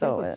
So,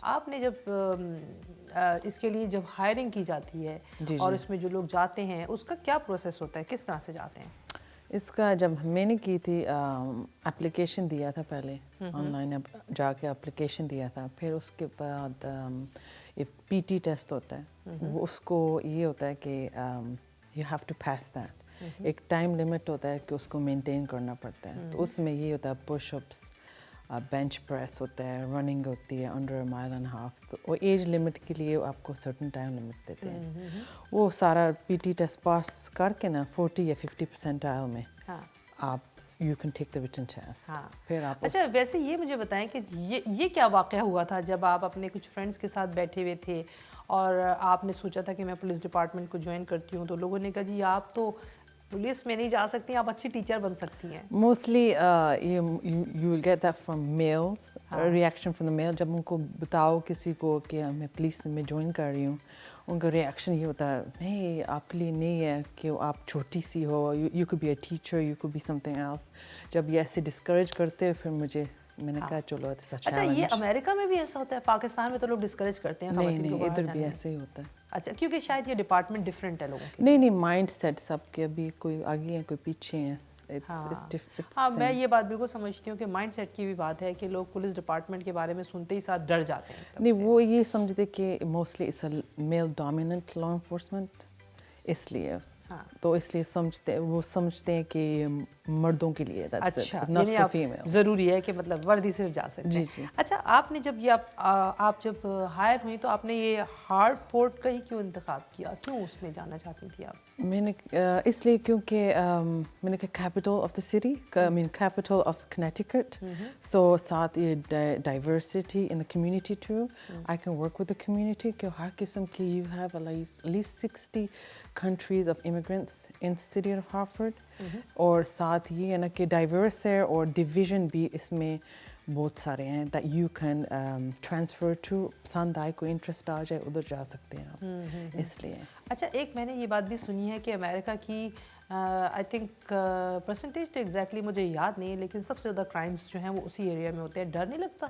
آپ نے جب اس کے لیے جب ہائرنگ کی جاتی ہے اور اس میں جو لوگ جاتے ہیں اس کا کیا پروسیس ہوتا ہے, کس طرح سے جاتے ہیں؟ اس کا جب میں نے کی تھی اپلیکیشن دیا تھا, پہلے آن لائن جا کے اپلیکیشن دیا تھا, پھر اس کے بعد ایک پی ٹی ٹیسٹ ہوتا ہے, وہ اس کو یہ ہوتا ہے کہ you have to pass that. ایک ٹائم لمٹ ہوتا ہے کہ اس کو مینٹین کرنا پڑتا ہے, تو اس میں یہ ہوتا ہے پش اپس, بینچ پریس ہوتا ہے, رننگ ہوتی ہے انڈر مائل اینڈ ہاف. تو وہ ایج لمٹ کے لیے آپ کو سرٹن ٹائم لمٹ دیتے ہیں. وہ سارا پی ٹی ٹیسٹ پاس کر کے نا 40 یا 50% میں آپ you can take the return test. پھر آپ اچھا ویسے یہ مجھے بتائیں کہ یہ کیا واقعہ ہوا تھا جب آپ اپنے کچھ فرینڈس کے ساتھ بیٹھے ہوئے تھے اور آپ نے سوچا تھا کہ میں پولیس ڈپارٹمنٹ کو جوائن کرتی ہوں, تو لوگوں نے کہا جی آپ تو پولیس میں نہیں جا سکتی, آپ اچھی ٹیچر بن سکتی ہیں. Mostly you will get that from males, reaction from the male. جب ان کو بتاؤ کسی کو کہ میں پولیس میں جوائن کر رہی ہوں, ان کا ریئیکشن یہ ہوتا ہے نہیں آپ کے لیے نہیں ہے کہ آپ چھوٹی سی ہو, you could be a teacher, you could be something else. جب یہ ایسے ڈسکریج کرتے پھر میں نے کہا چلو اچھا یہ امریکہ میں بھی ایسا ہوتا ہے؟ پاکستان میں تو لوگ ڈسکریج کرتے ہیں. نہیں ادھر بھی ایسے ہی ہوتا ہے. اچھا کیونکہ شاید یہ ڈپارٹمنٹ ڈفرینٹ ہے لوگوں کی. نہیں مائنڈ سیٹ سب کے, ابھی کوئی آگے ہیں کوئی پیچھے ہیں. ہاں میں یہ بات بالکل سمجھتی ہوں کہ مائنڈ سیٹ کی بھی بات ہے کہ لوگ پولیس ڈپارٹمنٹ کے بارے میں سنتے ہی ساتھ ڈر جاتے ہیں. نہیں وہ یہ سمجھتے کہ mostly it's a male dominant law enforcement, اس لیے تو اس لیے سمجھتے ہیں کہ مردوں کے لیے ضروری ہے کہ مطلب وردی صرف جا سکتے ہیں. اچھا آپ نے جب آپ جب ہائر ہوئی تو آپ نے یہ ہارڈ فورٹ کا ہی کیوں انتخاب کیا, کیوں اس میں جانا چاہتی تھی آپ؟ میں نے اس لیے کیونکہ میں نے کہا capital of the city, capital of Connecticut, so ساتھ یہ diversity in the community too, I can work with the community کہ ہر قسم کی you have at least 60 countries of immigrants in city of Hartford. اور ساتھ یہ ہے نا کہ ڈائیورس ہے اور ڈویژن بھی اس میں بہت سارے ہیں that you can transfer to, پسند آئے کوئی انٹرسٹ آ جائے ادھر جا سکتے ہیں آپ, اس لیے. اچھا ایک میں نے یہ بات بھی سنی ہے کہ امریکہ کی آئی تھنک پرسنٹیج تو ایگزیکٹلی مجھے یاد نہیں ہے, لیکن سب سے زیادہ کرائمس جو ہیں وہ اسی ایریا میں ہوتے ہیں. ڈر نہیں لگتا؟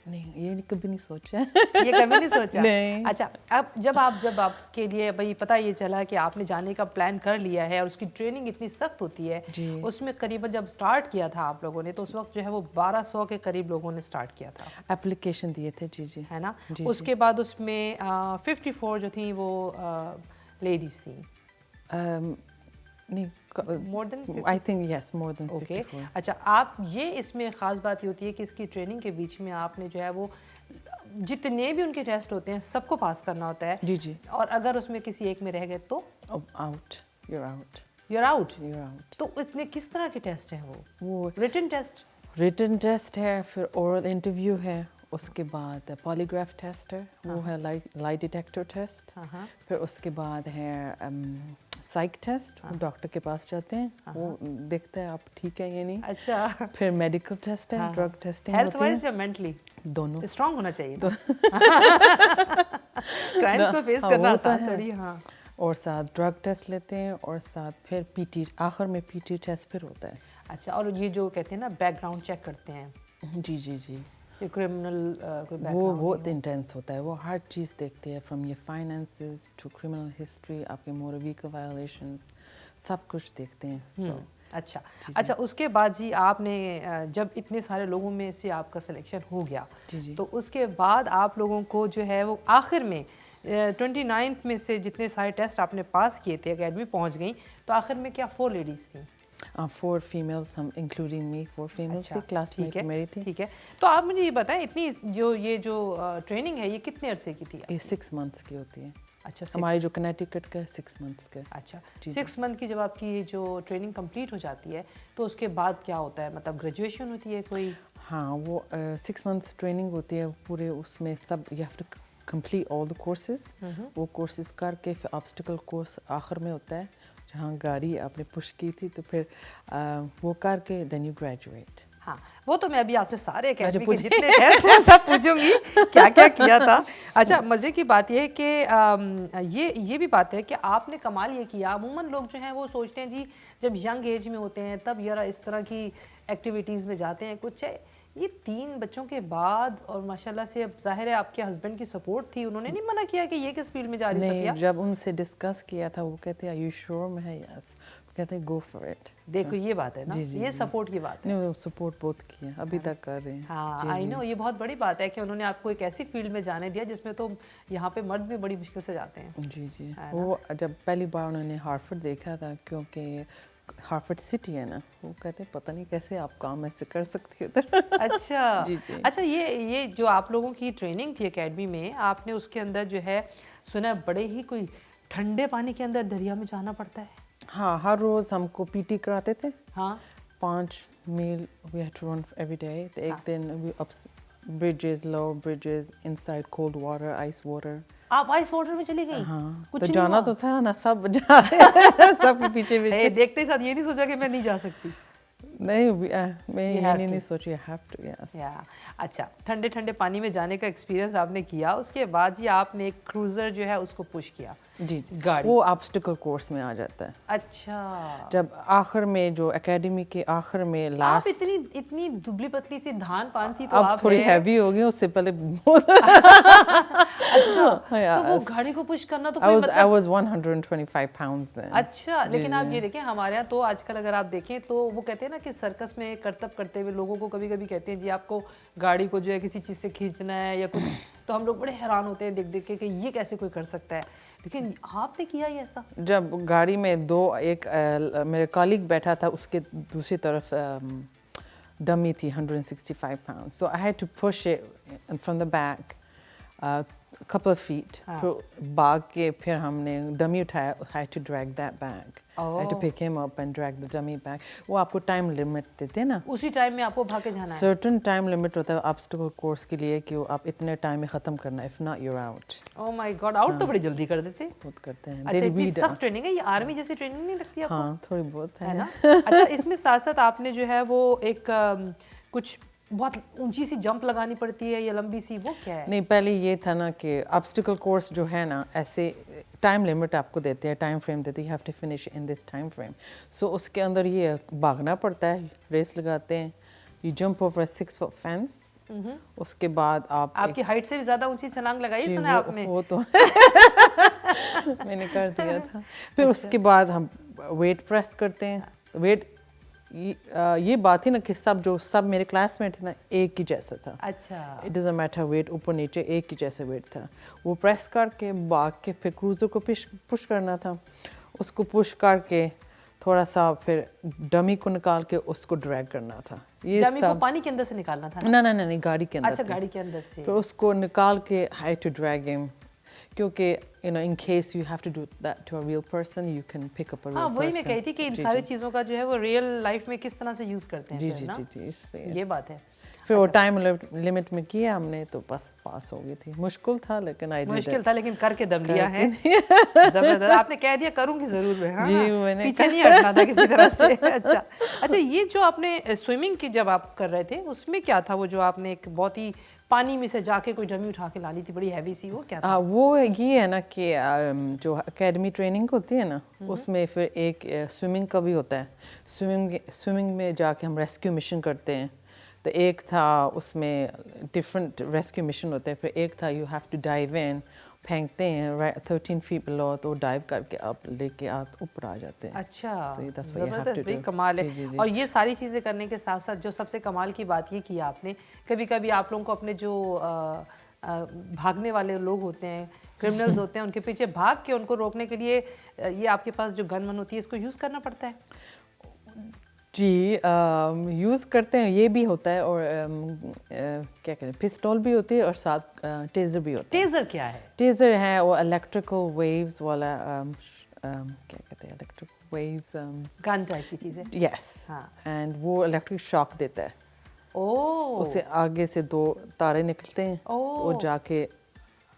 نہیں یہ کبھی نہیں سوچا. یہ کبھی نہیں سوچا؟ اچھا اب جب آپ کے لیے بھائی پتہ یہ چلا کہ آپ نے جانے کا پلان کر لیا ہے اور اس کی ٹریننگ اتنی سخت ہوتی ہے, اس میں قریباً جب سٹارٹ کیا تھا آپ لوگوں نے تو اس وقت جو ہے وہ 1200 کے قریب لوگوں نے سٹارٹ کیا تھا, اپلیکیشن دیے تھے. جی ہے نا. اس کے بعد اس میں 54 جو تھیں وہ لیڈیز تھیں. نہیں more than 50? I think yes, more than 54. Okay. اچھا آپ یہ اس میں خاص بات یہ ہوتی ہے کہ اس کی ٹریننگ کے بیچ میں آپ نے جو ہے وہ جتنے بھی ان کے ٹیسٹ ہوتے ہیں سب کو پاس کرنا ہوتا ہے. جی اور اگر اس میں کسی ایک میں رہ گئے تو آؤٹ, you're out. تو اتنے کس طرح کے ٹیسٹ ہیں وہ ریٹن ٹیسٹ ہے, پھر اورل انٹرویو ہے, اس کے بعد پالیگراف ٹیسٹ ہے, وہ ہے لائی ڈیٹیکٹر ٹیسٹ, پھر اس کے بعد ہے سائک ٹیسٹ, ڈاکٹر کے پاس جاتے ہیں, وہ دیکھتا ہے آپ ٹھیک ہے یا نہیں. اچھا پھر میڈیکل ٹیسٹ ہے, ڈرگ ٹیسٹنگ ہیلتھ وائز یا مینٹلی دونوں اسٹرانگ ہونا چاہیے, کرائمز کو فیس کرنا آسان تھوڑی. ہاں اور ساتھ ڈرگ ٹیسٹ لیتے ہیں, اور ساتھ پھر پی ٹی, آخر میں پی ٹی ٹیسٹ پھر ہوتا ہے. اچھا اور یہ جو کہتے ہیں نا بیک گراؤنڈ چیک کرتے ہیں. جی کرمنل وہ بہت انٹینس ہوتا ہے, وہ ہر چیز دیکھتے ہیں فرام یہ فائنینسز ٹو کرمنل ہسٹری, آپ کے موٹر وہیکل وائلیشنز, سب کچھ دیکھتے ہیں. اچھا اس کے بعد جی آپ نے جب اتنے سارے لوگوں میں سے آپ کا سلیکشن ہو گیا تو اس کے بعد آپ لوگوں کو جو ہے وہ آخر میں 29 میں سے جتنے سارے ٹیسٹ آپ نے پاس کیے تھے, اکیڈمی پہنچ گئیں, تو آخر میں کیا 4 لیڈیز تھیں؟ 4 females, ہم انکلوڈنگ می 4 females تھی, کلاس میٹ میری تھی. ٹھیک ہے, تو آپ مجھے یہ بتائیں اتنی یہ جو ٹریننگ ہے یہ کتنے عرصے کی تھی؟ یہ 6 months کی ہوتی ہے. اچھا ہماری جو کنیکٹیکٹ کا 6 months کا. اچھا 6 month کی جب آپ کی جو ٹریننگ کمپلیٹ ہو جاتی ہے تو اس کے بعد کیا ہوتا ہے, مطلب گریجویشن ہوتی ہے کوئی؟ ہاں وہ 6 months ٹریننگ ہوتی ہے پورے, اس میں سب you have to complete all the courses. وہ کورسز کر کے پھر آبسٹیکل کورس آخر میں ہوتا ہے جہاں گاڑی آپ نے پش کی تھی, تو پھر وہ کر کے دین یو گریجویٹ. ہاں وہ تو میں ابھی آپ سے سارے اکیڈمی کے جتنے ٹیسٹ ہیں سب پوچھوں گی کیا کیا کیا تھا. اچھا مزے کی بات یہ ہے کہ یہ بھی بات ہے کہ آپ نے کمال یہ کیا, عموماً لوگ جو ہیں وہ سوچتے ہیں جی جب ینگ ایج میں ہوتے ہیں تب یار اس طرح کی ایکٹیویٹیز میں جاتے ہیں, کچھ ہے یہ 3 بچوں کے بعد اور ماشاءاللہ سے اب ظاہر ہے آپ کے ہسبینڈ کی سپورٹ تھی, انہوں نے نہیں منع کیا کہ یہ کس فیلڈ میں جا رہی نہیں, صفیہ؟ جب ان سے ڈسکس کیا تھا وہ کہتے ہیں are you sure؟ میں ہے یس, کہتے ہیں go for it. دیکھو یہ بات ہے نا, یہ سپورٹ کی بات ہے. نہیں, وہ سپورٹ بہت کیا, ابھی تک کر رہے ہیں. ہاں آئی نو, یہ بہت بڑی بات ہے کہ انہوں نے آپ کو ایک ایسی فیلڈ میں جانے دیا جس میں تو یہاں پہ مرد بھی بڑی مشکل سے جاتے ہیں. جی جی, وہ جب پہلی بار انہوں نے ہارفرڈ دیکھا تھا, کیونکہ ہارفرڈ سٹی ہے نا, وہ کہتے ہیں پتہ نہیں کیسے آپ کام ایسے کر سکتی ہو ادھر. اچھا جی جی. اچھا, یہ جو آپ لوگوں کی ٹریننگ تھی اکیڈمی میں, آپ نے اس کے اندر جو ہے سنا بڑے ہی کوئی ٹھنڈے پانی کے اندر دریا میں جانا پڑتا ہے. ہاں, ہر روز ہم کو پی ٹی کراتے تھے. ہاں 5 mile we had to run every day. تو ایک دن we up bridges, low bridges, inside cold water, ice water. آپ آئس واٹر میں چلی گئی؟ ہاں, کچھ تو نہیں جانا ہوا؟ تو تھا نا, سب جا رہے سب کے پیچھے پیچھے. دیکھتے ہی ساتھ یہ نہیں سوچا کہ میں نہیں جا سکتی؟ نہیں, میں یہ نہیں سوچی ہیو ٹو. یس. اچھا, ٹھنڈے ٹھنڈے پانی میں جانے کا ایکسپیرینس آپ نے کیا, اس کے بعد جی آپ نے ایک کروزر جو ہے اس کو پش کیا. جی جی, گاڑی وہ آبسٹیکل کورس میں آ جاتا ہے. اچھا, جب آخر میں جو اکیڈمی کے آخر میں آپ لاسٹ, اتنی دبلی پتلی سی دھان پان سی تو اب آپ تھوڑی ہیں. ہیوی ہو گئی, اس سے پہلے اچھا, تو وہ گاڑی کو پش کرنا تو کوئی I was 125 pounds then. اچھا, لیکن آپ یہ دیکھیں ہمارے یہاں تو آج کل اگر آپ دیکھیں تو وہ کہتے ہیں نا کہ سرکس میں کرتب کرتے ہوئے لوگوں کو کبھی کبھی کہتے ہیں جی آپ کو گاڑی کو جو ہے کسی چیز سے کھینچنا ہے یا کچھ, تو ہم لوگ بڑے حیران ہوتے ہیں دیکھ دیکھ کے کہ یہ کیسے کوئی کر سکتا ہے, لیکن آپ نے کیا یہ ایسا؟ جب گاڑی میں ایک میرے کالیگ بیٹھا تھا, اس کے دوسری طرف ڈمی تھی 165 pounds. So I had to push it from the back couple of feet. پھر بھاگ کے پھر ہم نے ڈمی اٹھایا, had to drag that back. I had to pick him up and drag the dummy back. وہ آپ کو ٹائم لمٹ دیتے ہیں نا, اسی ٹائم میں آپ کو بھاگ کے جانا ہے. certain ٹائم لمٹ ہوتا ہے obstacle course کے لیے کہ آپ اتنے ٹائم میں ختم کرنا ہے, if not you're out. Oh my God, out تو بڑی جلدی کر دیتے. بہت کرتے ہیں. اچھا, اتنی سخت ٹریننگ ہے, یہ آرمی جیسی ٹریننگ نہیں لگتی آپ کو؟ ہاں, تھوڑی بہت ہے نا. اچھا, اس میں ساتھ ساتھ آپ نے جو ہے وہ ایک کچھ بہت اونچی سی جمپ لگانی پڑتی ہے یا لمبی سی, وہ کیا ہے؟ نہیں, پہلے یہ تھا نا کہ obstacle کورس جو ہے نا, ایسے ٹائم لمٹ آپ کو دیتے ہیں, ٹائم فریم دیتے ہیں, you have to finish in this time frame. So اس کے اندر یہ بھاگنا پڑتا ہے, ریس لگاتے ہیں, you jump over a 6-foot fence. اس کے بعد آپ کی ہائٹ سے بھی زیادہ اونچی چھلانگ لگائی سنا ہے آپ نے؟ وہ تو میں نے کر دیا تھا. پھر اس کے بعد ہم ویٹ پریس کرتے ہیں. ویٹ یہ بات ہی نا کہ سب میرے کلاس میٹ تھے نا, ایک ہی جیسا تھا. اچھا, اٹ ڈزنٹ میٹر ویٹ, اوپر نیچے ایک ہی جیسا ویٹ تھا. وہ پریس کر کے بھاگ کے پھر کروزر کو پش کرنا تھا. اس کو پش کر کے تھوڑا سا پھر ڈمی کو نکال کے اس کو ڈریگ کرنا تھا. یہ ڈمی کو پانی کے اندر سے نکالنا تھا؟ نہیں, گاڑی کے اندر. اچھا, گاڑی کے اندر سے. پھر اس کو نکال کے ہائی ٹو ڈریگ ہم, کیونکہ in case you have to do that to a real person, you can pick up a real person. ہاں, وہی میں کہی تھی کہ ان ساری چیزوں کا جو ہے وہ ریئل لائف میں کس طرح سے یوز کرتے ہیں. جی جی جی جی, اس لیے یہ بات ہے. پھر وہ ٹائم لمٹ میں کیا ہم نے, تو بس پاس ہو گئی تھی. مشکل تھا لیکن مشکل تھا لیکن کر کے دم لیا ہے. زبردست, آپ نے کہہ دیا کروں گی ضرور میں. جی, میں نے پیچھے نہیں ہٹنا تھا کسی طرح سے. اچھا, یہ جو آپ نے سوئمنگ کی جب آپ کر رہے تھے, اس میں کیا تھا وہ جو آپ نے ایک بہت ہی پانی میں سے جا کے کوئی ڈمی اٹھا کے لانی تھی بڑی ہیوی سی, وہ کیا تھا؟ وہ یہ ہے نا کہ جو اکیڈمی ٹریننگ ہوتی ہے نا, اس میں پھر ایک سوئمنگ کا بھی ہوتا ہے. سوئمنگ میں جا کے ہم ریسکیو مشن کرتے ہیں. تو ایک تھا اس میں ڈفرینٹ ریسکیو مشن ہوتے ہیں. پھر ایک تھا یو ہیو ٹو ڈائیو ان, پھینکتے ہیں 13 feet below, تو ڈائیو کر کے آپ لے کے اوپر آ جاتے ہیں. اچھا, زبردست, بھائی کمال ہے. اور یہ ساری چیزیں کرنے کے ساتھ ساتھ جو سب سے کمال کی بات یہ کیا آپ نے, کبھی کبھی آپ لوگوں کو اپنے جو بھاگنے والے لوگ ہوتے ہیں, کرمنلز ہوتے ہیں, ان کے پیچھے بھاگ کے ان کو روکنے کے لیے یہ آپ کے پاس جو گن ون ہوتی ہے اس کو یوز کرنا پڑتا ہے؟ جی, یوز کرتے ہیں, یہ بھی ہوتا ہے. اور کیا کہتے ہیں, پسٹول بھی ہوتی ہے اور ساتھ ٹیزر بھی ہوتا ہے. ٹیزر کیا ہے؟ ٹیزر ہے وہ الیکٹریکل ویوز والا, کیا کہتے ہیں, الیکٹرک ویوز, گن ٹائپ کی چیز ہے. یس, اینڈ وہ الیکٹرک شاک دیتا ہے. اوہ, اسے آگے سے 2 تارے نکلتے ہیں, تو جا کے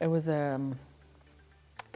it was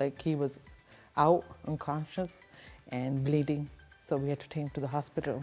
like he was out unconscious and bleeding, so we had to take him to the hospital.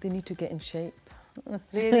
they need to get in shape. Really?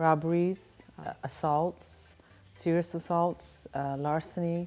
robberies, assaults, serious assaults, larceny,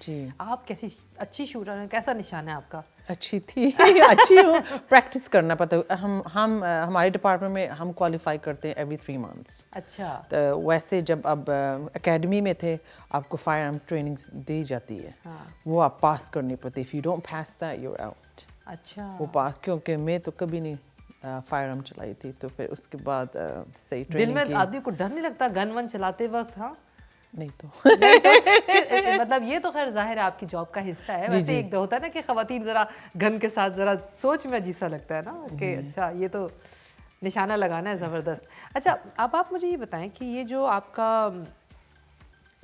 جی. آپ کیسی اچھی شوٹر ہیں, کیسا نشان ہے آپ کا؟ اچھی تھی, اچھی ہوں. پریکٹس کرنا پڑتا ہے. ہم ہمارے ڈپارٹمنٹ میں ہم کوالیفائی کرتے ہیں ایوری 3 months. اچھا. تو ویسے جب اب اکیڈمی میں تھے آپ کو فائر آرم ٹریننگ دی جاتی ہے, وہ آپ پاس کرنی پڑتی. If you don't pass that you are out. اچھا. وہ پاس, کیونکہ میں تو کبھی نہیں فائر آرم چلائی تھی, تو پھر اس کے بعد صحیح دل ٹریننگ میں کی. آدمی کو ڈر نہیں لگتا گن ون چلاتے وقت؟ ہاں نہیں تو مطلب یہ تو خیر ظاہر ہے آپ کی جاب کا حصہ ہے. ویسے ایک ہوتا ہے نا کہ خواتین ذرا گن کے ساتھ ذرا سوچ میں عجیب سا لگتا ہے نا کہ اچھا یہ تو نشانہ لگانا ہے زبردست. اچھا اب آپ مجھے یہ بتائیں کہ یہ جو آپ کا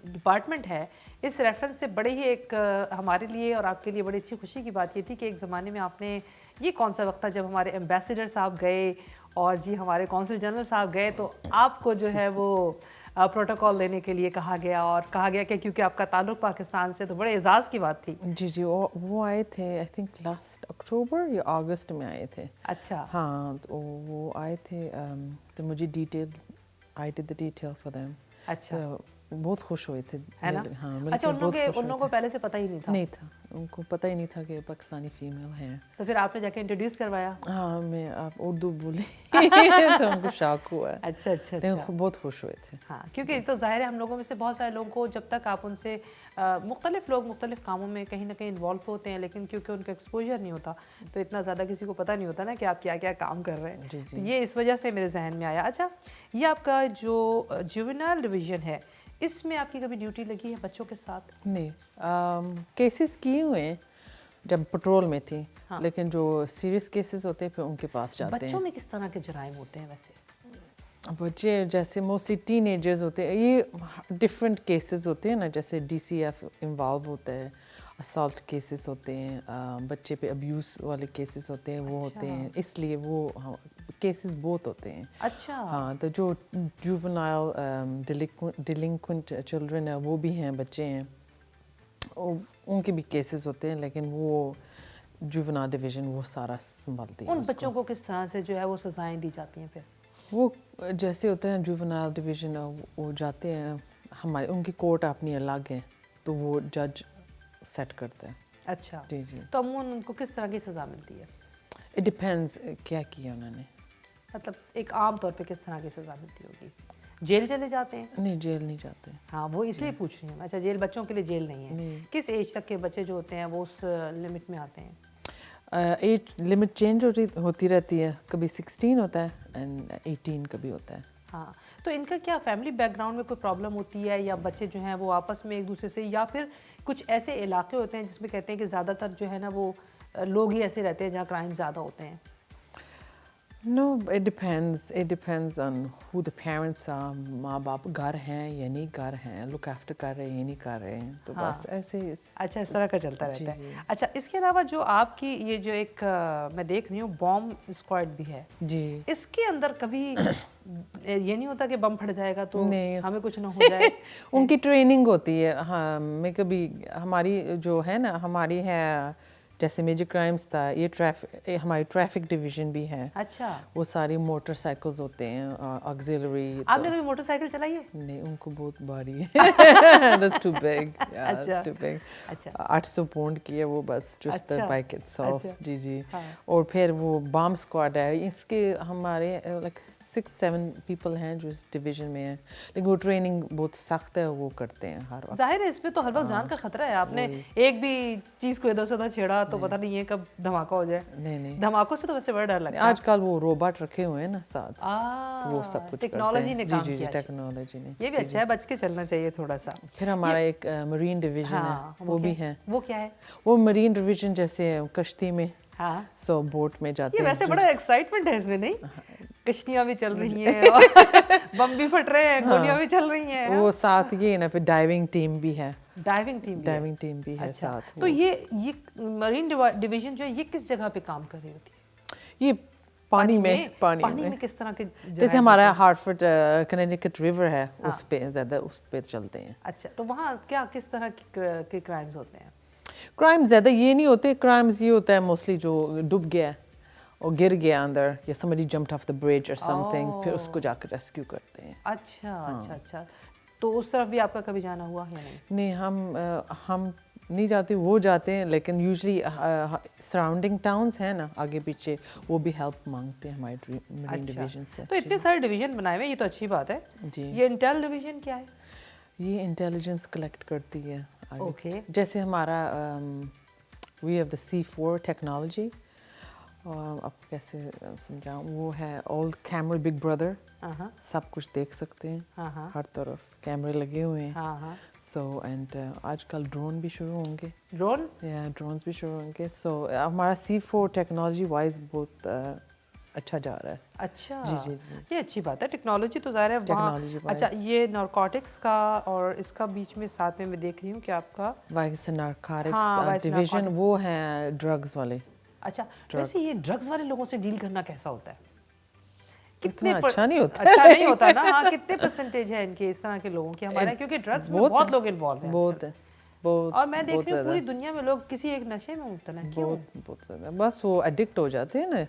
ڈپارٹمنٹ ہے, اس ریفرنس سے بڑے ہی ایک ہمارے لیے اور آپ کے لیے بڑی اچھی خوشی کی بات یہ تھی کہ ایک زمانے میں آپ نے, یہ کون سا وقت تھا جب ہمارے ایمبیسیڈر صاحب گئے اور جی ہمارے کونسل جنرل صاحب گئے, تو آپ کو جو ہے وہ پروٹوکول دینے کے لیے کہا گیا, اور کہا گیا کہ کیونکہ آپ کا تعلق پاکستان سے, تو بڑے اعزاز کی بات تھی. جی جی, وہ آئے تھے آئی تھنک لاسٹ اکتوبر یا اگست میں آئے تھے. اچھا. ہاں تو وہ آئے تھے, تو مجھے detail, I did the detail for them. اچھا. بہت خوش ہوئے تھے. ہے نا. ہاں اچھا ان لوگوں کو پہلے سے پتہ ہی نہیں تھا؟ نہیں تھا, ان کو پتہ ہی نہیں تھا کہ پاکستانی فیمیل ہیں. تو پھر آپ نے جا کے انٹروڈیوس کروایا؟ ہاں, میں آپ اردو بولی تو ان کو شوق ہوا. اچھا اچھا اچھا. بہت خوش ہوئے تھے. ہاں کیونکہ تو ظاہر ہے ہم لوگوں میں سے بہت سارے لوگوں کو جب تک آپ ان سے مختلف لوگ مختلف کاموں میں کہیں نہ کہیں انوالو ہوتے ہیں, لیکن کیونکہ ان کا ایکسپوجر نہیں ہوتا تو اتنا زیادہ کسی کو پتہ نہیں ہوتا نا کہ آپ کیا کیا کام کر رہے ہیں. تو یہ اس وجہ سے میرے ذہن میں آیا. اچھا یہ آپ کا جو جوینائل ڈویژن ہے, اس میں آپ کی کبھی ڈیوٹی لگی ہے بچوں کے ساتھ؟ نہیں, کیسز کیے ہوئے ہیں جب پٹرول میں تھی, لیکن جو سیریس کیسز ہوتے ہیں پھر ان کے پاس جاتے ہیں. بچوں میں کس طرح کے جرائم ہوتے ہیں ویسے؟ بچے جیسے موسٹلی ٹین ایجرز ہوتے ہیں, یہ ڈفرینٹ کیسز ہوتے ہیں نا, جیسے ڈی سی ایف انوالو ہوتا ہے, اسالٹ کیسز ہوتے ہیں, بچے پہ ابیوز والے کیسز ہوتے ہیں, وہ ہوتے ہیں, اس لیے وہ کیسز بہت ہوتے ہیں. اچھا. ہاں تو جو جوونائل ڈیلنکوئنٹ چلڈرن ہیں وہ بھی ہیں, بچے ہیں, ان کے بھی کیسز ہوتے ہیں, لیکن وہ جوونائل ڈویژن وہ سارا سنبھالتی ہے. ان بچوں کو کس طرح سے جو ہے وہ سزائیں دی جاتی ہیں پھر؟ وہ جیسے ہوتے ہیں جوونائل ڈویژن, وہ جاتے ہیں, ہمارے ان کی کورٹ اپنی الگ ہے, تو وہ جج سیٹ کرتے ہیں. اچھا. جی جی. تو عموماً ان کو کس طرح کی سزا ملتی ہے؟ اٹ ڈپینڈز کیا کیا انہوں نے. مطلب ایک عام طور پہ کس طرح کی سزا ملتی ہوگی؟ جیل چلے جاتے ہیں؟ نہیں, جیل نہیں جاتے. ہاں وہ اس لیے پوچھ رہی ہوں. اچھا جیل بچوں کے لیے جیل نہیں ہے. کس ایج تک کے بچے جو ہوتے ہیں وہ اس لمٹ میں آتے ہیں؟ ایج لمٹ چینج ہوتی رہتی ہے, کبھی 16 ہوتا ہے اینڈ 18 کبھی ہوتا ہے. ہاں تو ان کا کیا فیملی بیک گراؤنڈ میں کوئی پرابلم ہوتی ہے, یا بچے جو ہیں وہ آپس میں ایک دوسرے سے, یا پھر کچھ ایسے علاقے ہوتے ہیں جس میں کہتے ہیں کہ زیادہ تر جو ہے نا وہ لوگ ہی ایسے رہتے ہیں جہاں کرائم زیادہ ہوتے ہیں؟ No, it depends on who the parents are. ماں باپ گھر ہیں یا نہیں گھر ہیں, لک آفٹر کر رہے ہیں یا نہیں کر رہے ہیں, تو بس ایسے. اچھا اس طرح کا چلتا رہتا ہے. اچھا اس کے علاوہ جو آپ کی یہ جو ایک میں دیکھ رہی ہوں بوم اسکواڈ بھی ہے, جی, اس کے اندر کبھی یہ نہیں ہوتا کہ بم پھٹ جائے گا تو ہمیں کچھ نہ ہو جائے؟ ان کی ٹریننگ ہوتی ہے. ہاں میں کبھی ہماری جو ہے نا, ہماری ہے جیسے میجر کرائمز تھا, یہ ہماری ٹریفک ڈویژن بھی ہے. اچھا. وہ ساری موٹر سائیکلز ہوتے ہیں, آگزیلری. آپ نے کبھی موٹر سائیکل چلائی ہے؟ نہیں, ان کو بہت بھاری ہے. That's too big. Yeah, that's too big. 800 pound کی ہے وہ, بس just the bike itself. جی جی. اور پھر وہ بام اسکواڈ ہے, اس کے ہمارے like 6-7 پیپل ہیں جو اس ڈویژن میں ہیں, لیکن وہ ٹریننگ بہت سخت ہے, وہ کرتے ہیں ہر وقت. ظاہر ہے اس میں تو ہر وقت جان کا خطرہ ہے. آپ نے ایک بھی چیز کو ادھر سے ادھر چھیڑا تو پتہ نہیں ہے کب دھماکہ ہو جائے. نہیں, دھماکوں سے تو ویسے بڑا ڈر لگتا ہے. آج کل وہ روبوٹ رکھے ہوئے ہیں نا ساتھ, تو وہ سب کچھ ٹیکنالوجی نے کام کیا. ٹیکنالوجی نے. یہ بھی اچھا ہے, بچ کے چلنا چاہیے تھوڑا سا. پھر ہمارا ایک مرین ڈویژن ہے, وہ بھی ہے. وہ کیا ہے؟ وہ مرین ڈویژن جیسے کشتی میں, ہاں سو بوٹ میں جاتے ہیں. یہ ویسے بڑا ایکسائٹمنٹ ہے اس میں, نہیں؟ کشتیاں بھی چل رہی ہیں, بم بھی پھٹ رہے ہیں, گولیاں بھی چل رہی ہیں. وہ ساتھ یہ نا, پھر ڈائیونگ ٹیم بھی ہے. ڈائیونگ ٹیم بھی ہے ساتھ. تو یہ مرین ڈویژن جو ہے یہ کس جگہ پہ کام کر رہی ہوتی ہے؟ یہ پانی میں کس طرح کے, جیسے ہمارا ہارٹفورڈ کنیکٹک ریور ہے, اس پہ زیادہ اس پہ چلتے ہیں. اچھا تو وہاں کیا کس طرح کے کرائمز ہوتے ہیں؟ کرائم زیادہ یہ نہیں ہوتے. کرائمز یہ ہوتا ہے موسٹلی جو ڈوب گیا اور گر گیا اندر, یا somebody jumped off the bridge or something, پھر اس کو جا کر ریسکیو کرتے ہیں. اچھا اچھا اچھا. تو اس طرف بھی آپ کا کبھی جانا ہوا یا نہیں؟ نہیں، ہم نہیں جاتے، وہ جاتے ہیں، لیکن یوزلی سراؤنڈنگ ٹاؤنس ہیں نا آگے پیچھے، وہ بھی ہیلپ مانگتے ہیں ہمارے مرین ڈویژن سے. تو اتنے سارے ڈویژن بنائے ہوئے، یہ تو اچھی بات ہے. جی، یہ انٹیل ڈویژن کیا ہے؟ یہ انٹیلیجنس کلیکٹ کرتی ہے. اوکے. جیسے ہمارا we have the C4 technology, اب کیسے سمجھاؤں، وہ ہے آل کیمرے، بگ بردر، سب کچھ دیکھ سکتے ہیں، ہر طرف کیمرے لگے ہوئے ہیں. سو اینڈ آج کل ڈرون بھی شروع ہوں گے، ڈرونز بھی شروع ہوں گے. سو ہمارا C4 ٹیکنالوجی وائز بہت اچھا جا رہا ہے. اچھا، جی جی جی، یہ اچھی بات ہے. ٹیکنالوجی تو ظاہر ہے وہاں. اچھا، یہ نارکوٹکس کا اور اس کا بیچ میں ساتھ میں دیکھ رہی ہوں کہ آپ کا وائس نارکوٹکس ڈویژن وہ ہیں ڈرگز والے. اچھا، ویسے یہ ڈرگز والے لوگوں سے ڈیل کرنا کیسا ہوتا ہے؟ اتنا اچھا نہیں ہوتا. اچھا نہیں ہوتا نا. ہاں، کتنے پرسنٹیج ہے ان کے اس طرح کے لوگوں کے ہمارے، کیونکہ ڈرگز میں بہت لوگ انوالو ہیں بہت ہے، اور میں دیکھ رہی ہوں پوری دنیا میں لوگ کسی ایک نشے میں مبتلا ہیں. بہت زیادہ، بس وہ ایڈکٹ ہو جاتے ہیں نا.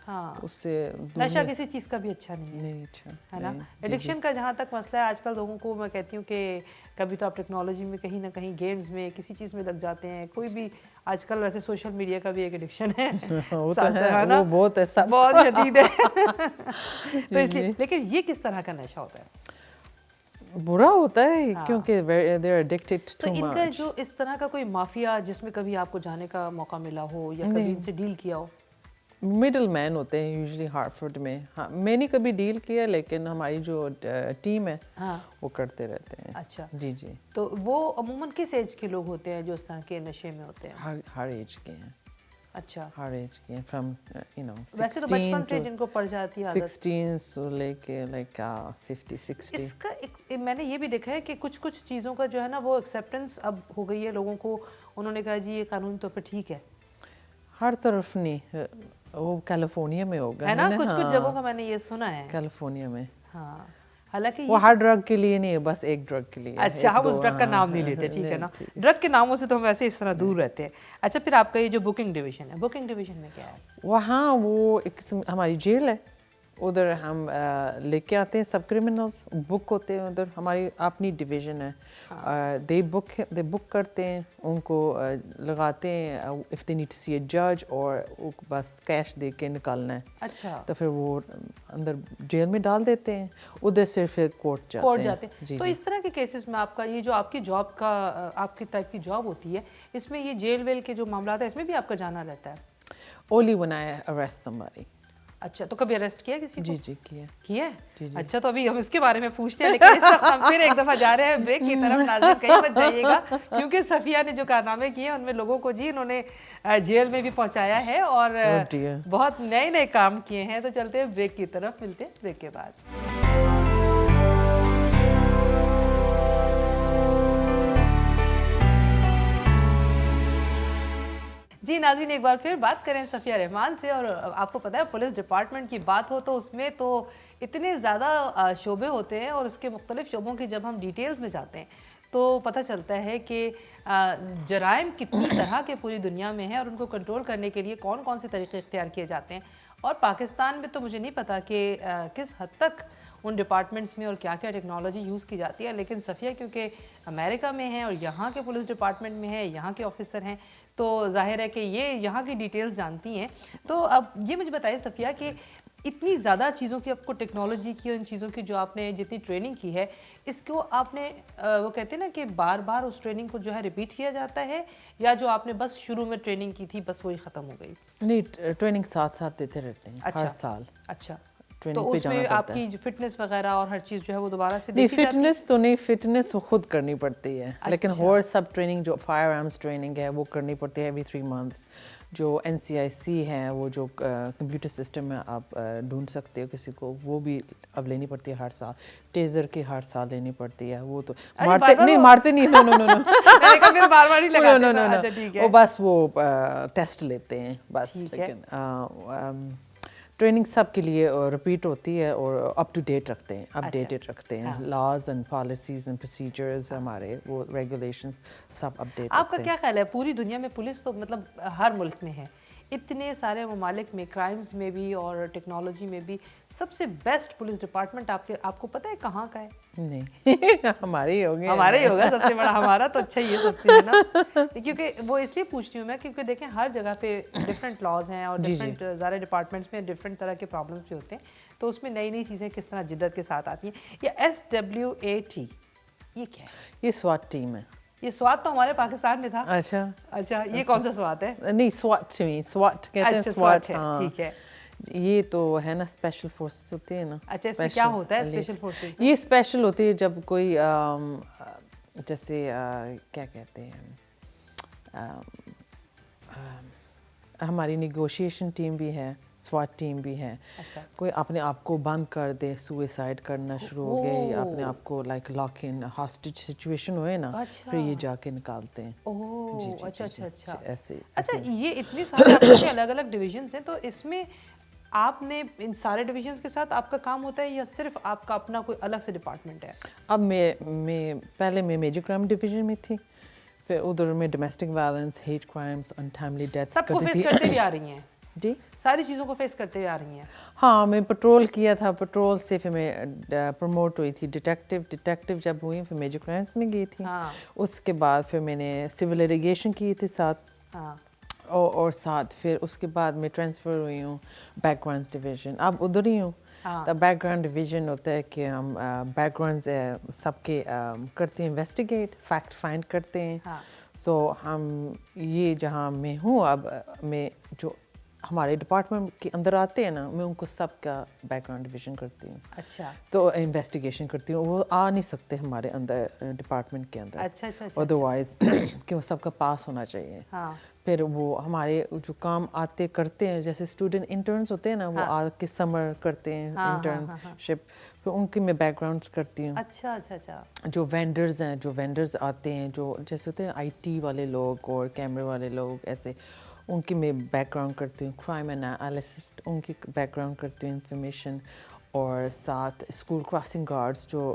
ہاں، اس سے نشہ کسی چیز کا بھی اچھا نہیں ہے، اچھا ہے نا. ایڈکشن کا جہاں تک مسئلہ ہے آج کل لوگوں کو، میں کہتی ہوں کہ کبھی تو آپ ٹیکنالوجی میں کہیں نہ کہیں گیمز میں کسی چیز میں لگ جاتے ہیں. کوئی بھی آج کل ویسے سوشل میڈیا کا بھی ایک ایڈکشن ہے، وہ بہت ہے، بہت شدید ہے. تو اس لیے، لیکن یہ کس طرح کا نشہ ہوتا ہے؟ برا ہوتا ہے کیونکہ they are addicted تو ان کا جو اس طرح کا کوئی مافیا جس میں کبھی آپ کو جانے کا موقع ملا ہو یا کبھی ان سے ڈیل کیا ہو؟ مڈل مین ہوتے ہیں یوزلی ہارٹفورڈ میں. ہاں، میں نے کبھی ڈیل کیا، لیکن ہماری جو ٹیم ہے وہ کرتے رہتے ہیں. اچھا جی جی. تو وہ عموماً کس ایج کے لوگ ہوتے ہیں جو اس طرح کے نشے میں ہوتے ہیں؟ ہر ایج کے ہیں. اچھا، ہر ایج کے ہیں، فرام ویسے تو بچپن سے جن کو پڑ جاتی ہے 16 سے لے کے لائک 50 60. اس کا میں نے یہ بھی دیکھا ہے کہ کچھ چیزوں کا جو ہے نا وہ ایکسیپٹنس اب ہو گئی ہے لوگوں کو. انہوں نے کہا جی یہ قانونی طور پہ ٹھیک ہے. ہر طرف نہیں، وہ کیلیفورنیا میں ہوگا ہے نا، کچھ جگہوں کا میں نے یہ سنا ہے کیلیفورنیا میں. ہاں، حالانکہ وہ ہر ڈرگ کے لیے نہیں ہے، بس ایک ڈرگ کے لیے. اچھا، ہم اس ڈرگ کا نام نہیں لیتے، ٹھیک ہے نا. ڈرگ کے ناموں سے تو ہم ویسے اس طرح دور رہتے ہیں. اچھا، پھر آپ کا یہ جو بکنگ ڈویژن ہے، بکنگ ڈویژن میں کیا ہے؟ وہاں وہ ایک قسم ہماری جیل ہے، ادھر ہم لے کے آتے ہیں سب کرمنلز، بک ہوتے ہیں ادھر. ہماری اپنی ڈویژن ہے. دے بک کرتے ہیں، ان کو لگاتے ہیں اف دے نیڈ ٹو سی اے جج، اور بس کیش دے کے نکالنا ہے. اچھا، تو پھر وہ اندر جیل میں ڈال دیتے ہیں، ادھر سے پھر کورٹ جاتے ہیں. تو اس طرح کے کیسز میں آپ کا یہ جو آپ کی جاب کا، آپ کی ٹائپ کی جاب ہوتی ہے، اس میں یہ جیل ویل کے جو معاملات ہیں اس میں بھی آپ کا جانا رہتا ہے؟ Only when I arrest somebody. اچھا، تو کبھی اریسٹ کیا کسی کو؟ جی جی کیا ہے. اچھا، تو ابھی ہم اس کے بارے میں پوچھتے ہیں، لیکن اس وقت ہم پھر ایک دفعہ جا رہے ہیں بریک کی طرف. ناظرین کہیں مت جائیے گا، کیونکہ صفیہ نے جو کارنامے کیے ان میں لوگوں کو انہوں نے جیل میں بھی پہنچایا ہے اور بہت نئے کام کیے ہیں. تو چلتے ہیں بریک کی طرف، ملتے ہیں بریک کے بعد. جی ناظرین، ایک بار پھر بات کریں صفیہ رحمان سے. اور آپ کو پتہ ہے پولیس ڈپارٹمنٹ کی بات ہو تو اس میں تو اتنے زیادہ شعبے ہوتے ہیں، اور اس کے مختلف شعبوں کی جب ہم ڈیٹیلز میں جاتے ہیں تو پتہ چلتا ہے کہ جرائم کتنی طرح کے پوری دنیا میں ہیں، اور ان کو کنٹرول کرنے کے لیے کون کون سے طریقے اختیار کیے جاتے ہیں. اور پاکستان میں تو مجھے نہیں پتا کہ کس حد تک ان ڈپارٹمنٹس میں اور کیا ٹیکنالوجی یوز کی جاتی ہے. لیکن صفیہ کیونکہ امریکہ میں ہیں اور یہاں کے پولیس ڈپارٹمنٹ میں ہیں، یہاں کے آفیسر ہیں، تو ظاہر ہے کہ یہ یہاں کی ڈیٹیلز جانتی ہیں. تو اب یہ مجھے بتائیے صفیہ کہ اتنی زیادہ چیزوں کی آپ کو ٹیکنالوجی کی اور ان چیزوں کی جو آپ نے جتنی ٹریننگ کی ہے، اس کو آپ نے وہ کہتے ہیں نا کہ بار بار اس ٹریننگ کو جو ہے ریپیٹ کیا جاتا ہے، یا جو آپ نے بس شروع میں ٹریننگ کی تھی بس وہی ختم ہو گئی؟ نہیں، ٹریننگ ساتھ دیتے رہتے ہیں ہر سال. اچھا، تو اس میں آپ کی فٹنس وغیرہ اور ہر چیز جو ہے وہ دوبارہ سے دیکھی جاتی ہے؟ فٹنس تو نہیں، فٹنس خود کرنی پڑتی ہے، لیکن اور سب ٹریننگ جو فائر آرمز ٹریننگ ہے وہ کرنی پڑتی ہے ایوری 3 months. جو NCIC ہے، وہ جو کمپیوٹر سسٹم میں آپ ڈھونڈ سکتے ہو کسی کو، وہ بھی اب لینی پڑتی ہے ہر سال. ٹیزر کی ہر سال لینی پڑتی ہے. وہ تو مارتے نہیں، وہ بس وہ ٹیسٹ لیتے ہیں بس. لیکن ٹریننگ سب کے لیے ریپیٹ ہوتی ہے اور اپ ٹو ڈیٹ رکھتے ہیں، اپڈیٹڈ رکھتے ہیں. Laws and policies and procedures ہمارے، وہ ریگولیشنز سب اپڈیٹ. آپ کا کیا خیال ہے، پوری دنیا میں پولیس تو مطلب ہر ملک میں ہے، اتنے سارے ممالک میں کرائمز میں بھی اور ٹیکنالوجی میں بھی سب سے بیسٹ پولیس ڈپارٹمنٹ آپ کو پتہ ہے کہاں کا ہے؟ نہیں ہمارے ہی ہوگا، ہمارے ہی ہوگا سب سے بڑا، ہمارا تو اچھا ہی ہے سب سے، ہے نا؟ کیونکہ وہ اس لیے پوچھتی ہوں میں کیونکہ دیکھیں ہر جگہ پہ ڈفرینٹ لاز ہیں اور ڈفرینٹ سارے ڈپارٹمنٹس میں ڈفرینٹ طرح کے پرابلمس بھی ہوتے ہیں، تو اس میں نئی نئی چیزیں کس طرح جدت کے ساتھ آتی ہیں. یہ SWAT یہ کیا ہے؟ یہ سوات ٹیم ہے. یہ سوات تو ہمارے پاکستان میں تھا. اچھا یہ کون سا سوات ہے؟ نہیں سوات کہتے ہیں. سوات ہے، ٹھیک ہے. یہ تو ہے نا اسپیشل فورسز ہوتے ہیں نا. اچھا اس میں کیا ہوتا ہے اسپیشل فورسز؟ یہ اسپیشل ہوتی ہے جب کوئی جیسے کیا کہتے ہیں، ہماری نیگوشیشن ٹیم بھی ہے، سوات ٹیم بھی ہے. کوئی اپنے آپ کو بند کر دے، سوئسائڈ کرنا شروع ہو گئے یا اپنے آپ کو لائک لاک ان ہاسٹیج سچویشن ہوئے نا، پھر یہ جا کے نکالتے ہیں. اچھا اچھا اچھا. ایسے. اچھا یہ اتنے سارے آپ کے الگ الگ ڈویژنس ہیں، تو اس میں آپ نے ان سارے ڈویژنس کے ساتھ آپ کا کام ہوتا ہے یا صرف آپ کا اپنا کوئی الگ سے ڈپارٹمنٹ ہے؟ اب میں پہلے میں میجر کرائم ڈویژن میں تھی، پھر ادھر میں domestic violence, hate crimes, untimely deaths سب کو فیس کرتے بھی آ رہی ہیں؟ جی ساری چیزوں کو فیس کرتے ہوئے آ رہی ہیں. ہاں میں پٹرول کیا تھا، پٹرول سے پھر میں پروموٹ ہوئی تھی ڈیٹیکٹیو جب ہوئی پھر میجر کرائمس میں گئی تھی. اس کے بعد پھر میں نے سول لیٹیگیشن کی تھی ساتھ، اور ساتھ پھر اس کے بعد میں ٹرانسفر ہوئی ہوں بیک گراؤنڈس ڈویژن. اب ادھر ہی ہوں. تو بیک گراؤنڈ ڈویژن ہوتا ہے کہ ہم بیک گراؤنڈز سب کے کرتے ہیں، انویسٹیگیٹ، فیکٹ فائنڈ کرتے ہیں. سو ہم یہ جہاں میں ہوں اب، میں جو ہمارے ڈپارٹمنٹ کے اندر آتے ہیں نا، میں ان کو سب کا بیک گراؤنڈ ڈویژن کرتی ہوں. اچھا. تو انویسٹیگیشن کرتی ہوں. وہ آ نہیں سکتے ہمارے اندر ڈپارٹمنٹ کے اندر. اچھا اچھا. ادروائز کہ وہ سب کا پاس ہونا چاہیے. پھر وہ ہمارے جو کام آتے کرتے ہیں، جیسے اسٹوڈنٹ انٹرنس ہوتے ہیں نا، وہ آ کے سمر کرتے ہیں انٹرنشپ، پھر ان کی میں بیک گراؤنڈس کرتی ہوں. اچھا اچھا اچھا. جو وینڈرز آتے ہیں، جو جیسے ہوتے ہیں IT والے لوگ اور کیمرے والے لوگ، ایسے ان کی میں بیک گراؤنڈ کرتی ہوں. کرائم انالیسس ان کی بیک گراؤنڈ کرتی ہوں، انفارمیشن. اور ساتھ اسکول کراسنگ گارڈز جو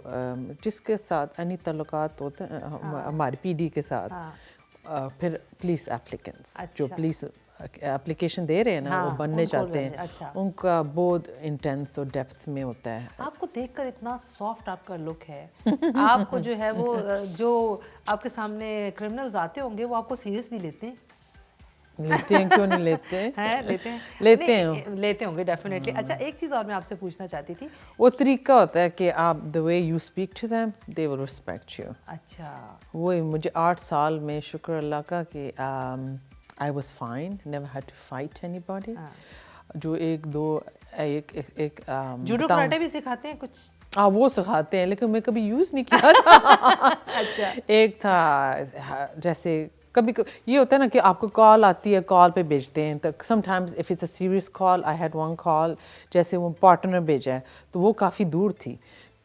جس کے ساتھ انی تعلقات ہوتے ہیں ہماری PD کے ساتھ. پھر پولیس ایپلیکنٹس جو پولیس اپلیکیشن دے رہے ہیں نا، وہ بننے چاہتے ہیں، ان کا بہت انٹینس اور ڈیپتھ میں ہوتا ہے. آپ کو دیکھ کر اتنا سافٹ آپ کا لک ہے. آپ کو جو ہے وہ جو آپ کے سامنے کرمنلز آتے ہوں گے وہ آپ کو سیریسلی لیتے ہیں؟ لیتے ہیں، کیوں نہیں لیتے ہیں؟ لیتے ہوں گے ڈیفینیٹلی. اچھا ایک چیز اور میں آپ سے پوچھنا چاہتی تھی. وہ طریقہ ہوتا ہے کہ آپ the way you speak to them they will respect you. اچھا. وہی مجھے 8 سال میں شکر اللہ کا کہ I was fine, never had to fight anybody. جو ایک جوڈو کراٹے بھی سکھاتے ہیں کچھ؟ وہ سکھاتے ہیں لیکن میں کبھی یوز نہیں کیا تھا. ایک تھا جیسے کبھی یہ ہوتا ہے نا کہ آپ کو کال آتی ہے، کال پہ بھیجتے ہیں. تو sometimes if it's a serious call, I had one call, جیسے وہ پارٹنر بھیجا ہے تو وہ کافی دور تھی.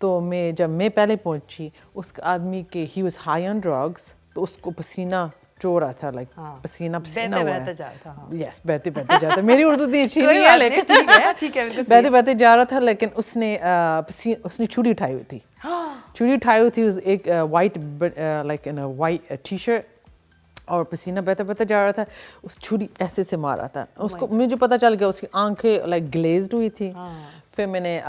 تو جب میں پہلے پہنچی، اس آدمی کے he was high on drugs, تو اس کو پسینہ چو رہا تھا، لائک پسینہ ہوا ہے. یس بہتے بہتے جاتا. میری اردو اتنی اچھی نہیں ہے لیکن بہتے بہتے جا رہا تھا. لیکن اس نے چھری اٹھائی ہوئی تھی ایک وائٹ لائک ان وائٹ ٹی شرٹ، اور پسینہ بہتا بہتا جا رہا تھا. اس چھری ایسے سے مارا تھا اس کو. مجھے پتہ چل گیا اس کی آنکھیں لائک گلیزڈ ہوئی تھی. پھر میں نے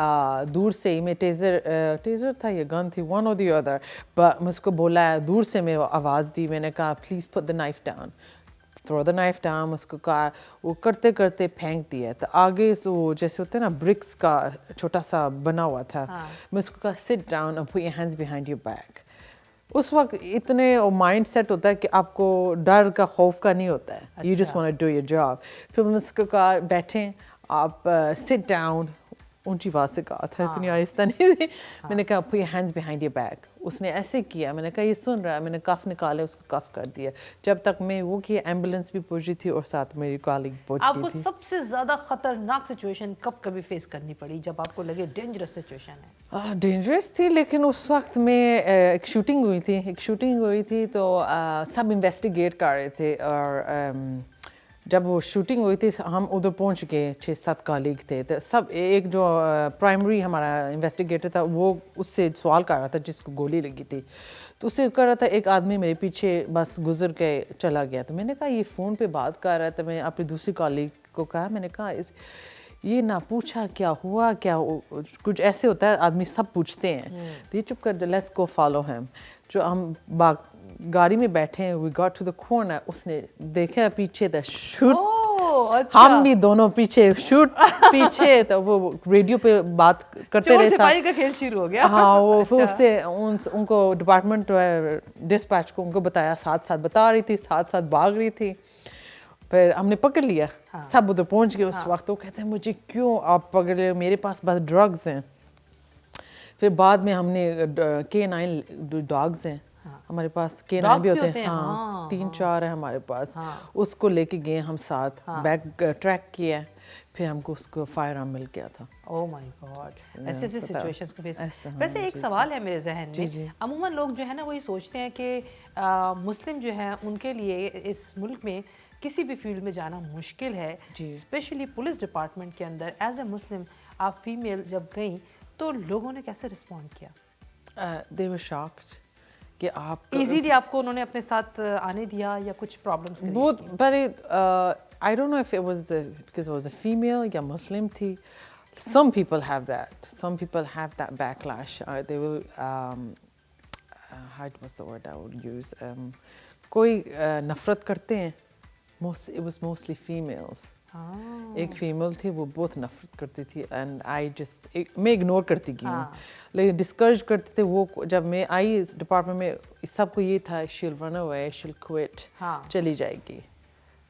دور سے ہی میں ٹیزر تھا یا گن تھی، ون اور دی ادر، میں اس کو بولا، دور سے میں آواز دی. میں نے کہا please put the knife down, throw the knife down. اس کو کہا، وہ کرتے کرتے پھینک دیا. تو آگے وہ جیسے ہوتے ہیں نا برکس کا چھوٹا سا بنا ہوا تھا. میں اس کو کہا sit down and put your hands behind your back. اس وقت اتنے مائنڈ سیٹ ہوتا ہے کہ آپ کو ڈر کا، خوف کا نہیں ہوتا ہے. You just want to do your job. پھر میں اس کو کہا بیٹھیں آپ، سٹ ڈاؤن. اونچی آواز سے کہا تھا، اتنی آہستہ نہیں تھی. میں نے کہا put your hands behind your back. اس نے ایسے کیا. میں نے کہا یہ سن رہا ہے. میں نے کف نکالے، اس کو کف کر دیا. جب تک میں وہ کیا، ایمبولینس بھی پہنچی تھی اور ساتھ میری کالگ پہنچ گئی تھی. آپ کو سب سے زیادہ خطرناک سچویشن کبھی فیس کرنی پڑی جب آپ کو لگے ڈینجرس سچویشن ہے؟ ڈینجرس تھی، لیکن اس وقت میں ایک شوٹنگ ہوئی تھی تو سب انویسٹیگیٹ کر رہے تھے. اور جب وہ شوٹنگ ہوئی تھی ہم ادھر پہنچ گئے 6-7 کالیگ تھے تو سب ایک جو پرائمری ہمارا انویسٹیگیٹر تھا وہ اس سے سوال کر رہا تھا جس کو گولی لگی تھی تو اس سے کر رہا تھا ایک آدمی میرے پیچھے بس گزر کے چلا گیا تو میں نے کہا یہ فون پہ بات کر رہا ہے تو میں اپنی دوسری کالیگ کو کہا میں نے کہا یہ نہ پوچھا کیا ہوا کیا کچھ ایسے ہوتا ہے آدمی سب پوچھتے ہیں تو یہ چپ کر لیٹس گو فالو ہیم جو ہم گاڑی میں بیٹھے ہیں we got to the corner اس نے دیکھا پیچھے تھا شوٹ ہم بھی دونوں پیچھے شوٹ پیچھے تو وہ ریڈیو پہ بات کرتے رہے سپاہی کا کھیل شروع ہو گیا ہاں وہ پھر اس سے ان کو ڈپارٹمنٹ ڈسپیچ کو ان کو بتایا ساتھ بتا رہی تھی ساتھ بھاگ رہی تھی پھر ہم نے پکڑ لیا سب ادھر پہنچ گئے اس وقت وہ کہتے ہیں مجھے کیوں آپ پکڑ لے میرے پاس بس ڈرگز ہیں پھر بعد میں ہم نے K9 ڈاگز ہیں ہمارے پاس K9 بھی ہوتے ہیں ہاں 3-4 ہیں ہمارے پاس اس کو لے کے گئے ہم ساتھ بیک ٹریک کیا پھر ہم کو اس کو فائر آرم مل گیا تھا او مائی گاڈ ایسے سچویشنز کو فیس ویسے ایک سوال ہے میرے ذہن میں عموماً لوگ جو ہے نا وہی سوچتے ہیں کہ مسلم جو ہیں ان کے لیے اس ملک میں کسی بھی فیلڈ میں جانا مشکل ہے اسپیشلی پولیس ڈپارٹمنٹ کے اندر ایز اے مسلم آپ فیمیل جب گئیں تو لوگوں نے کیسے رسپونڈ کیا they were shocked کہ آپ ایزیلی آپ کو انہوں نے اپنے ساتھ آنے دیا یا کچھ پرابلمس بہت پہلے I don't know if it was because it was a female یا مسلم تھی some people have that backlash they will what's the word I would use کوئی نفرت کرتے ہیں it was mostly females ایک فیمیل تھی وہ بہت نفرت کرتی تھی اینڈ آئی جسٹ میں اگنور کرتی گئی لیکن ڈسکریج کرتے تھے وہ جب میں آئی اس ڈپارٹمنٹ میں سب کو یہ تھا she'll run away she'll quit چلی جائے گی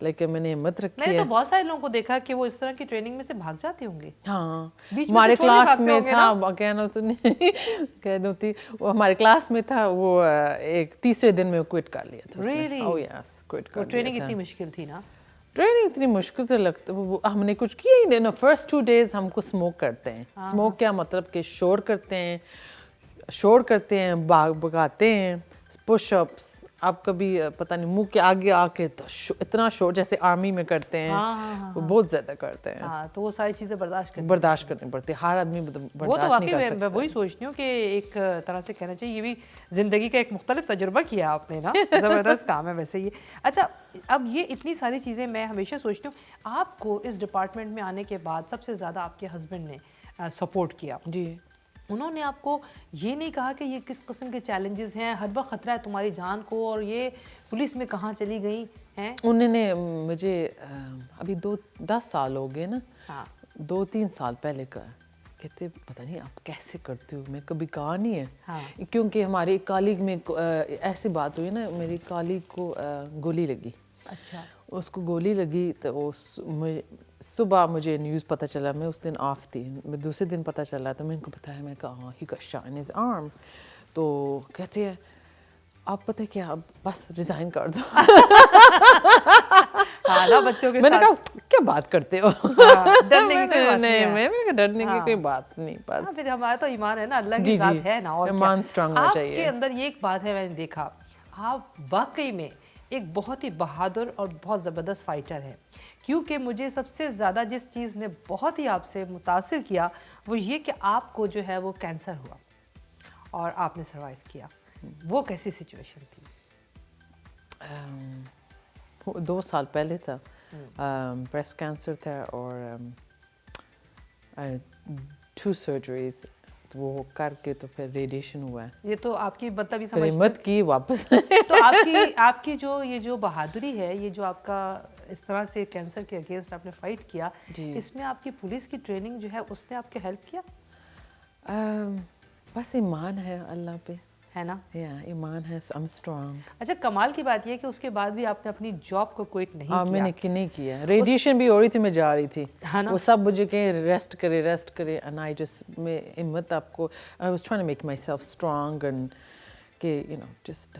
لیکن میں نے ہمت رکھی ہے میں نے تو بہت سارے لوگوں کو دیکھا کہ وہ اس طرح کی ٹریننگ میں سے بھاگ جاتے ہوں گے ہاں ہمارے کلاس میں تھا کہنا تو نہیں کہہ دوں تھی وہ ہمارے کلاس میں تھا وہ ایک تیسرے دن میں کوئٹ کر لیا تھا oh yes quit کر لیا تھا ٹریننگ اتنی مشکل تھی نا ٹریننگ اتنی مشکل سے لگتا ہم نے کچھ کیا ہی نہیں فرسٹ 2 days ہم کو اسموک کرتے ہیں اسموک کیا مطلب کہ شور کرتے ہیں بگاتے ہیں پش اپس آپ کبھی پتہ نہیں منہ کے آگے آ کے اتنا شور جیسے آرمی میں کرتے ہیں وہ بہت زیادہ کرتے ہیں تو وہ ساری چیزیں برداشت کرنی پڑتی ہے ہر آدمی برداشت نہیں کر سکتا میں وہی سوچتی ہوں کہ ایک طرح سے کہنا چاہیے یہ بھی زندگی کا ایک مختلف تجربہ کیا آپ نے نا زبردست کام ہے ویسے یہ اچھا اب یہ اتنی ساری چیزیں میں ہمیشہ سوچتی ہوں آپ کو اس ڈپارٹمنٹ میں آنے کے بعد سب سے زیادہ آپ کے ہسبینڈ نے سپورٹ کیا جی انہوں نے آپ کو یہ نہیں کہا کہ یہ کس قسم کے چیلنجز ہیں ہر وقت خطرہ ہے تمہاری جان کو اور یہ پولیس میں کہاں چلی گئی ہیں انہوں نے مجھے ابھی 10 سال ہو گئے نا 2-3 سال پہلے کہا کہتے پتہ نہیں آپ کیسے کرتے ہو میں کبھی کہا نہیں ہے کیونکہ ہمارے کالیگ میں ایسی بات ہوئی نا میری کالیگ کو گولی لگی اچھا اس کو گولی لگی تو صبح مجھے نیوز پتہ چلا میں اس دن آف تھی میں دوسرے دن پتہ چلا تو میں ان کو بتایا میں کہا ہاں ہی got shot in his arm تو کہتے ہیں آپ پتہ کیا اب بس ریزائن کر دو بچوں کے میں نے کہا کیا بات کرتے ہو ڈرنے کی کوئی بات نہیں بس پھر ہمارا تو ایمان ہے نا اللہ کی ذات ہے نا اور ایمان اسٹرانگ ہونا چاہیے آپ کے اندر یہ ایک بات ہے میں نے دیکھا آپ واقعی میں ایک بہت ہی بہادر اور بہت زبردست فائٹر ہے کیونکہ مجھے سب سے زیادہ جس چیز نے بہت ہی آپ سے متاثر کیا وہ یہ کہ آپ کو جو ہے وہ کینسر ہوا اور آپ نے سروائیو کیا وہ کیسی سچویشن تھی 2 سال پہلے تھا بریسٹ کینسر تھا اور 2 سرجریز وہ کر کے تو پھر ریڈیشن ہوا ہے یہ تو آپ کی مطلب یہ سمجھ ہمت کی واپس تو آپ کی جو یہ جو بہادری ہے یہ جو آپ کا اس طرح سے کینسر کے اگینسٹ آپ نے فائٹ کیا اس میں آپ کی پولیس کی ٹریننگ جو ہے اس نے آپ کے ہیلپ کیا بس ایمان ہے اللہ پہ ہے نا ایمان ہے I'm strong اچھا کمال کی بات یہ ہے کہ اس کے بعد بھی آپ نے اپنی جاب کو کوئٹ نہیں کیا میں نے نہیں کیا ریڈیشن بھی ہو رہی تھی میں جا رہی تھی وہ سب مجھے کہیں ریسٹ کرے and I just میں ہمت آپ کو I was trying to make myself strong and کہ you know just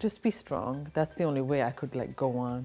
just be strong. That's the only way I could like go on.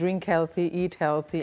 drink healthy, eat healthy,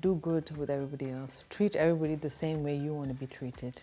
do good with everybody else, treat everybody the same way you want to be treated.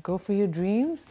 Go for your dreams,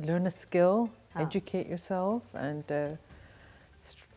learn a skill, educate yourself, and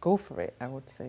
go for it, I would say.